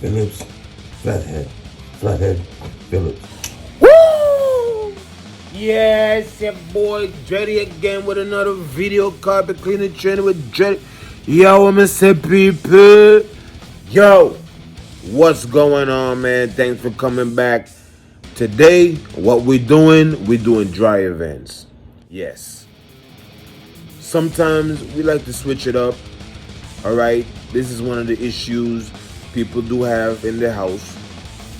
Phillips, flathead, Phillips. Woo! Yes, your boy Jetty again with another video carpet cleaning training with Jetty. Yo, Mr. People. Yo, what's going on, man? Thanks for coming back. Today, what we're doing dry events. Yes. Sometimes we like to switch it up. All right. This is one of the issues people do have in their house.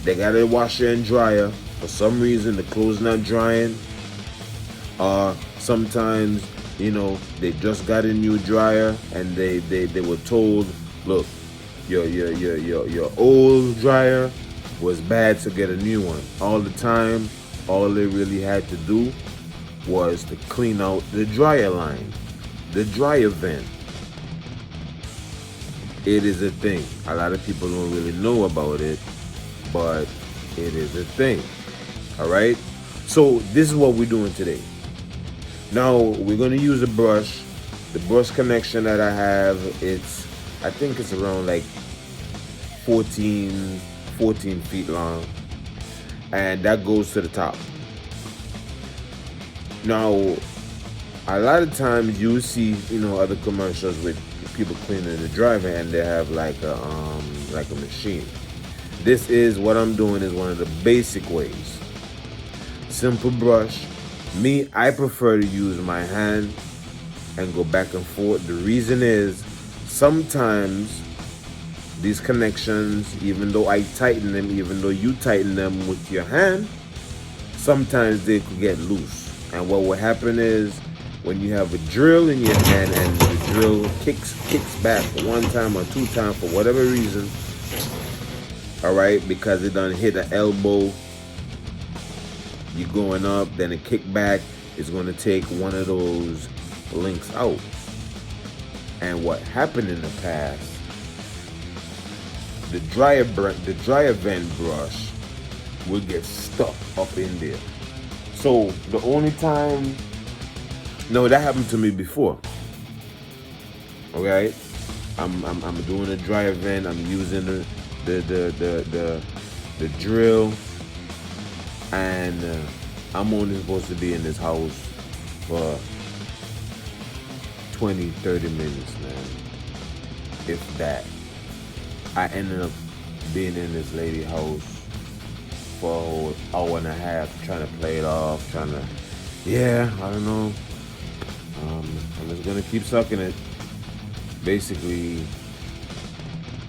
They got a washer and dryer. For some reason, the clothes not drying. Or sometimes, they just got a new dryer and they were told, look, your old dryer was bad, so get a new one. All the time, all they really had to do was to clean out the dryer line, the dryer vent. It is a thing. A lot of people don't really know about it, but it is a thing. All right. So this is what we're doing today. Now we're going to use a brush. The brush connection that I have, I think it's around like 14 feet long, and that goes to the top. Now, a lot of times you see, other commercials with people cleaning the driveway and they have like a machine. This is what I'm doing is one of the basic ways. Simple brush. Me, I prefer to use my hand and go back and forth. The reason is sometimes these connections, even though I tighten them, even though you tighten them with your hand, sometimes they could get loose. And what will happen is when you have a drill in your hand and the drill kicks back one time or two times for whatever reason, all right, because it done hit an elbow, you're going up, then a kickback is going to take one of those links out. And what happened in the past, the dryer vent brush will get stuck up in there. So the only time, no, that happened to me before. Okay, I'm doing a dryer vent. I'm using the drill, and I'm only supposed to be in this house for 20-30 minutes, man, if that. I ended up being in this lady's house for a whole hour and a half, trying to play it off, I don't know. I'm just gonna keep sucking it. Basically,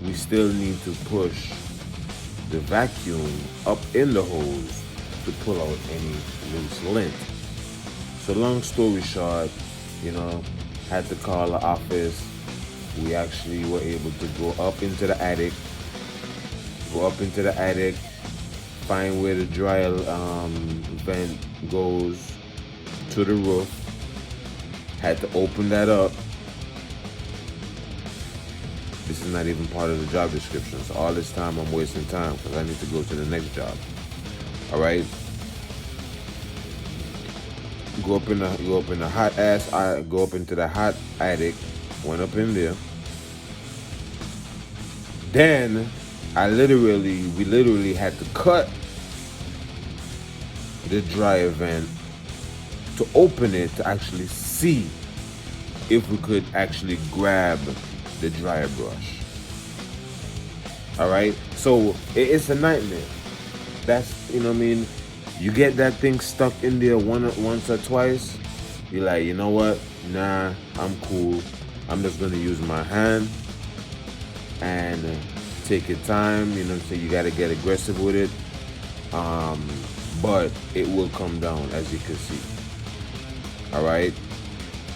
we still need to push the vacuum up in the hose to pull out any loose lint. So long story short, had to call the office. We actually were able to go up into the attic, find where the dryer vent goes to the roof. Had to open that up. This is not even part of the job description, so all this time I'm wasting time because I need to go to the next job. All right. Go up into the hot attic. Went up in there. Then we literally had to cut the dryer vent to open it to actually see if we could actually grab the dryer brush. All right, so it's a nightmare. That's, you get that thing stuck in there once or twice, you're like, you know what, nah, I'm cool, I'm just gonna use my hand and take your time, so you gotta get aggressive with it, but it will come down, as you can see. All right,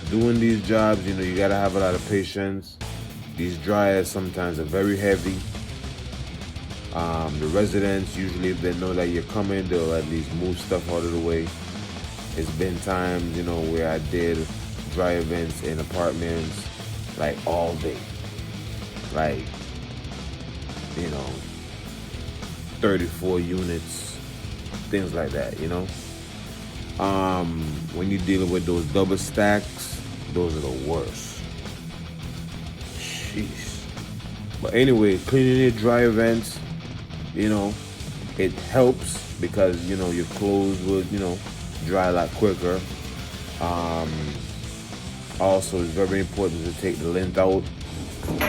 doing these jobs, you gotta have a lot of patience. These dryers sometimes are very heavy. The residents, usually if they know that you're coming, they'll at least move stuff out of the way. It's been times, where I did dry events in apartments, like all day. Like, 34 units, things like that, When you're dealing with those double stacks, those are the worst. Jeez. But anyway, cleaning your dry vents, you know, it helps because, your clothes would, dry a lot quicker. Also, it's very important to take the lint out.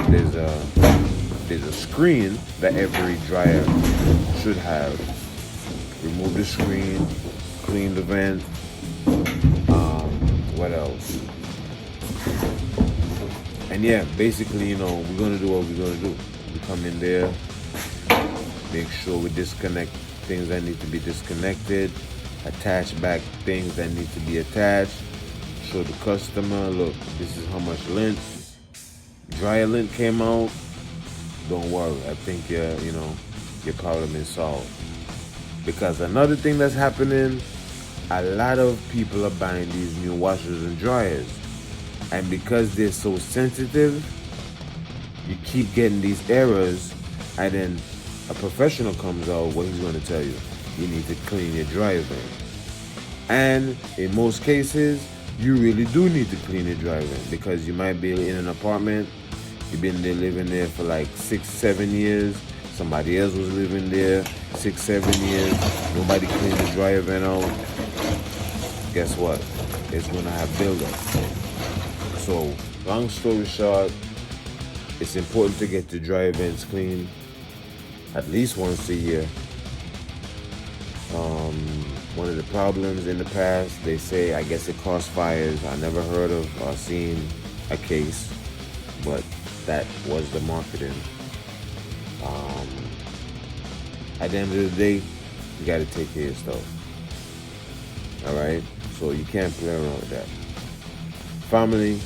There's a screen that every dryer should have. Remove the screen, clean the vent. What else? And yeah, basically, we're gonna do what we're gonna do. We come in there, make sure we disconnect things that need to be disconnected, attach back things that need to be attached, show the customer, look, this is how much lint, dryer lint came out. Don't worry, I think your problem is solved. Because another thing that's happening, a lot of people are buying these new washers and dryers. And because they're so sensitive, you keep getting these errors, and then a professional comes out, what he's going to tell you, you need to clean your dryer vent. And in most cases, you really do need to clean your dryer vent, because you might be in an apartment, you've been there living there for like 6-7 years, somebody else was living there 6-7 years, nobody cleaned the dryer vent out. Guess what? It's going to have buildup. So, long story short, it's important to get the dryer vents clean at least once a year. One of the problems in the past, they say, I guess it caused fires. I never heard of or seen a case, but that was the marketing. At the end of the day, you got to take care of stuff. All right? So you can't play around with that. Family,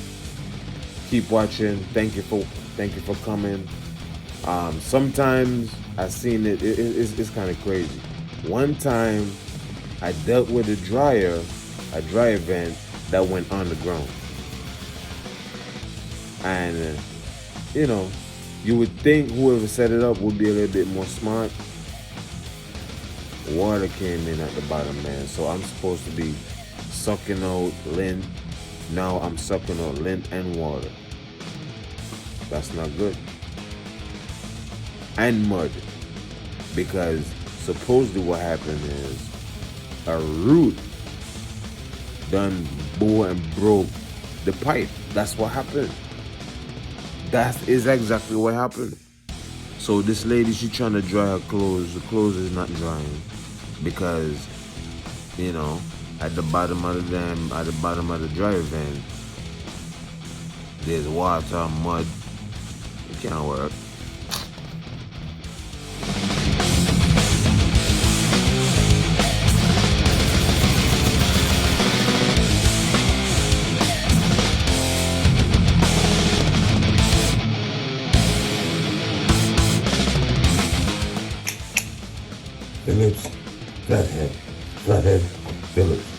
keep watching. Thank you for coming. Sometimes I've seen it's kind of crazy. One time I dealt with a dryer vent that went underground. And you would think whoever set it up would be a little bit more smart. Water came in at the bottom, man. So I'm supposed to be sucking out lint. Now I'm sucking out lint and water. That's not good. And mud. Because supposedly what happened is a root done bore and broke the pipe. That's what happened. That is exactly what happened. So this lady, she trying to dry her clothes. The clothes is not drying because, at the bottom of the dryer vent, there's water, mud. It can't work. Phillips, flathead, Phillips.